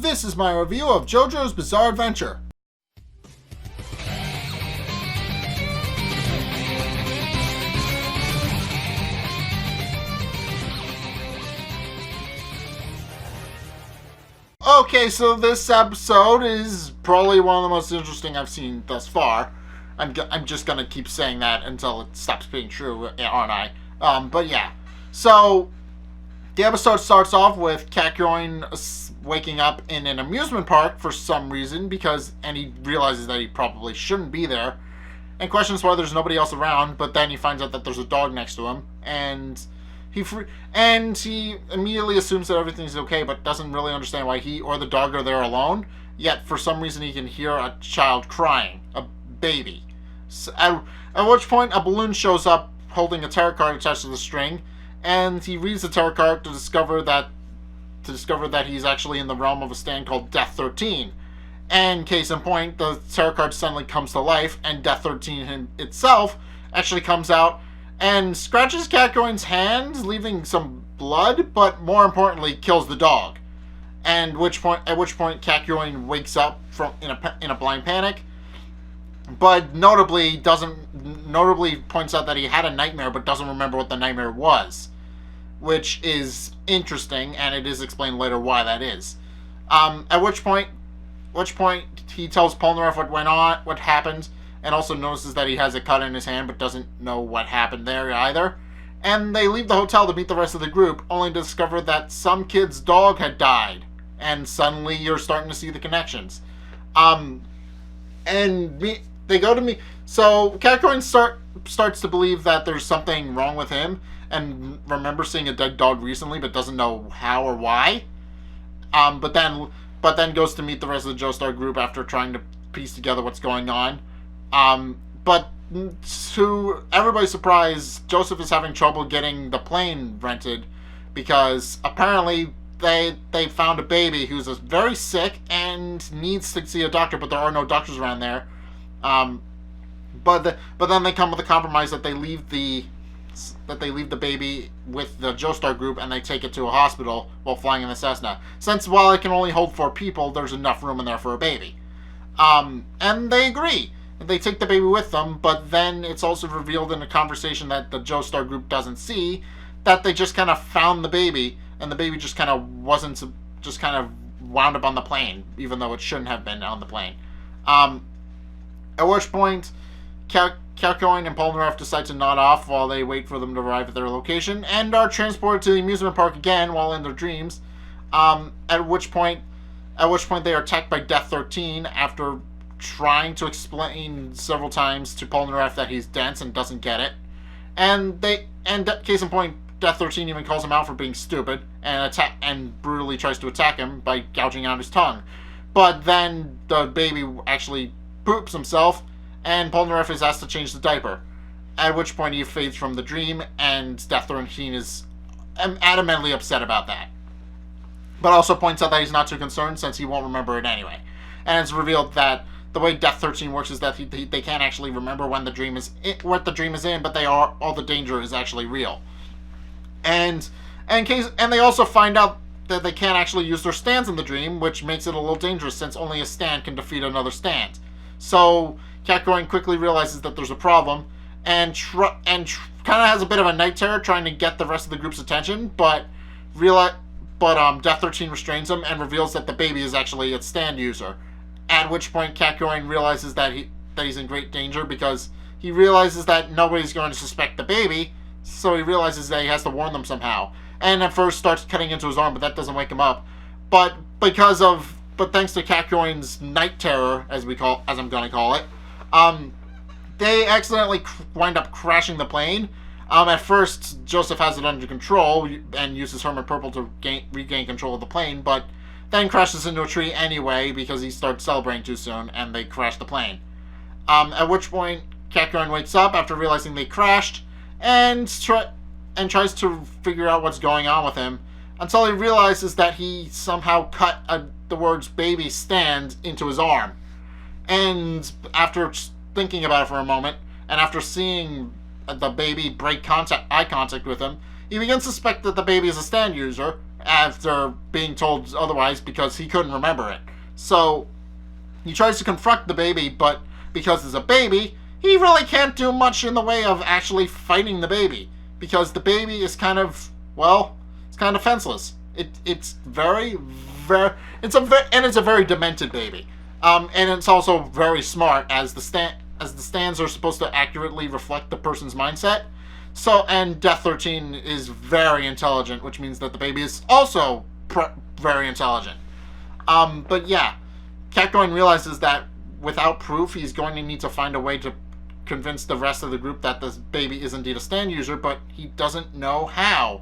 This is my review of Jojo's Bizarre Adventure. Okay, so this episode is probably one of the most interesting I've seen thus far. I'm just gonna keep saying that until it stops being true, aren't I? But yeah. So, the episode starts off with Kakyoin waking up in an amusement park for some reason, and he realizes that he probably shouldn't be there, and questions why there's nobody else around, but then he finds out that there's a dog next to him, and he immediately assumes that everything's okay, but doesn't really understand why he or the dog are there alone, yet for some reason he can hear a child crying, a baby. So, at which point a balloon shows up holding a tarot card attached to the string, and he reads the tarot card to discover that he's actually in the realm of a stand called Death 13. And case in point, the tarot card suddenly comes to life, and Death 13 itself actually comes out and scratches Kakyoin's hand, leaving some blood, but more importantly, kills the dog. At which point Kakyoin wakes up in a blind panic, but notably points out that he had a nightmare, but doesn't remember what the nightmare was, which is interesting, and it is explained later why that is. At which point he tells Polnareff what happened, and also notices that he has a cut in his hand, but doesn't know what happened there either. And they leave the hotel to meet the rest of the group, only to discover that some kid's dog had died. And suddenly you're starting to see the connections. They go to me. So Kakyoin starts to believe that there's something wrong with him, and remembers seeing a dead dog recently, but doesn't know how or why. But then goes to meet the rest of the Joestar group after trying to piece together what's going on. But to everybody's surprise, Joseph is having trouble getting the plane rented because apparently they found a baby who's very sick and needs to see a doctor, but there are no doctors around there. But then they come with a compromise that they leave the baby with the Joestar group and they take it to a hospital while flying in the Cessna. Since while it can only hold 4 people, there's enough room in there for a baby. And they agree. They take the baby with them, but then it's also revealed in a conversation that the Joestar group doesn't see that they just kind of found the baby, and the baby just kind of wound up on the plane, even though it shouldn't have been on the plane. At which point, Kakyoin and Polnareff decide to nod off while they wait for them to arrive at their location, and are transported to the amusement park again while in their dreams. At which point they are attacked by Death 13 after trying to explain several times to Polnareff that he's dense and doesn't get it. Case in point, Death 13 even calls him out for being stupid and brutally tries to attack him by gouging out his tongue. But then the baby actually poops himself, and Polnareff is asked to change the diaper. At which point he fades from the dream, and Death 13 is adamantly upset about that. But also points out that he's not too concerned since he won't remember it anyway. And it's revealed that the way Death 13 works is that they can't actually remember what the dream is in, but all the danger is actually real. And they also find out that they can't actually use their stands in the dream, which makes it a little dangerous since only a stand can defeat another stand. So Kakyoin quickly realizes that there's a problem and kind of has a bit of a night terror trying to get the rest of the group's attention, but Death 13 restrains him and reveals that the baby is actually a stand user. At which point Kakyoin realizes that he's in great danger because he realizes that nobody's going to suspect the baby, so he realizes that he has to warn them somehow. And at first starts cutting into his arm, but that doesn't wake him up. But thanks to Kakyoin's night terror, as I'm going to call it, they accidentally wind up crashing the plane. At first, Joseph has it under control and uses Hermit Purple to regain control of the plane, but then crashes into a tree anyway because he starts celebrating too soon, and they crash the plane. At which point, Kakyoin wakes up after realizing they crashed, and tries to figure out what's going on with him, until he realizes that he somehow cut the words baby stand into his arm. And after thinking about it for a moment, and after seeing the baby break eye contact with him, he begins to suspect that the baby is a stand user, after being told otherwise because he couldn't remember it. So he tries to confront the baby, but because it's a baby, he really can't do much in the way of actually fighting the baby, because the baby is kind of, well, it's kind of defenseless. It's it's a very demented baby, and it's also very smart, as the stands are supposed to accurately reflect the person's mindset. So, and Death 13 is very intelligent, which means that the baby is also very intelligent. But yeah, Catcoin realizes that without proof, he's going to need to find a way to convince the rest of the group that this baby is indeed a stand user, but he doesn't know how.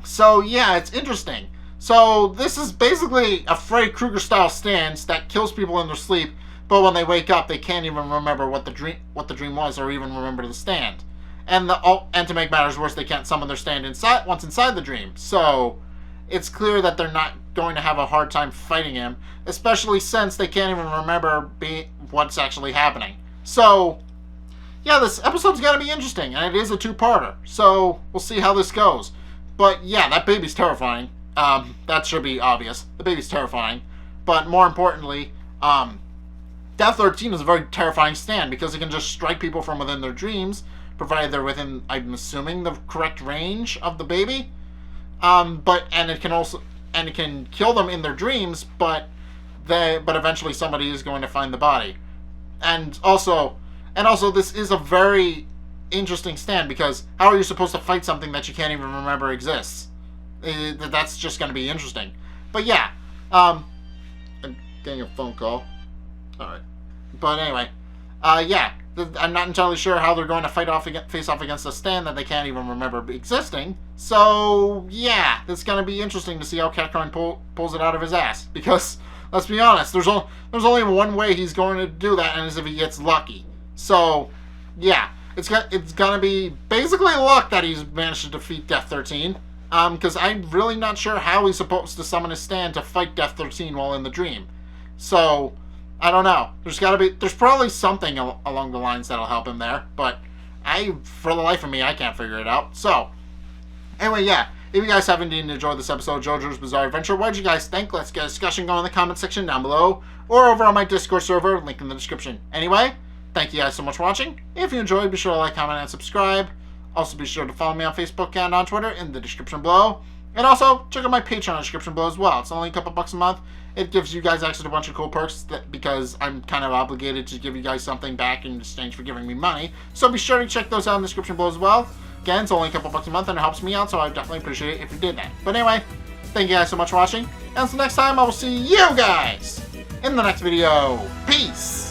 So yeah, it's interesting. So this is basically a Freddy Krueger style stance that kills people in their sleep, but when they wake up, they can't even remember what the dream was, or even remember the stand. And to make matters worse, they can't summon their stand once inside the dream. So it's clear that they're not going to have a hard time fighting him, especially since they can't even remember what's actually happening. So yeah, this episode's gonna be interesting, and it is a two-parter. So we'll see how this goes. But yeah, that baby's terrifying. That should be obvious. The baby's terrifying. But more importantly, Death 13 is a very terrifying stand because it can just strike people from within their dreams, provided they're within, I'm assuming, the correct range of the baby. And it can kill them in their dreams, but eventually somebody is going to find the body. And also this is a very interesting stand, because how are you supposed to fight something that you can't even remember exists? That's just going to be interesting. But yeah, I'm getting a phone call. Alright. But anyway, yeah, I'm not entirely sure how they're going to face off against a stand that they can't even remember existing. So yeah, it's going to be interesting to see how Catcoin pulls it out of his ass. Because let's be honest, there's only one way he's going to do that, and is if he gets lucky. So yeah, it's going to be basically luck that he's managed to defeat Death 13. Because I'm really not sure how he's supposed to summon his stand to fight Death 13 while in the dream. So I don't know. There's probably something along the lines that'll help him there, but for the life of me, I can't figure it out. So anyway, yeah, if you guys have indeed enjoyed this episode of JoJo's Bizarre Adventure, what did you guys think? Let's get a discussion going in the comment section down below, or over on my Discord server, link in the description. Anyway, thank you guys so much for watching. If you enjoyed, be sure to like, comment, and subscribe. Also, be sure to follow me on Facebook and on Twitter in the description below. And also, check out my Patreon in the description below as well. It's only a couple bucks a month. It gives you guys access to a bunch of cool perks because I'm kind of obligated to give you guys something back in exchange for giving me money. So be sure to check those out in the description below as well. Again, it's only a couple bucks a month and it helps me out, so I definitely appreciate it if you did that. But anyway, thank you guys so much for watching. And until next time, I will see you guys in the next video. Peace!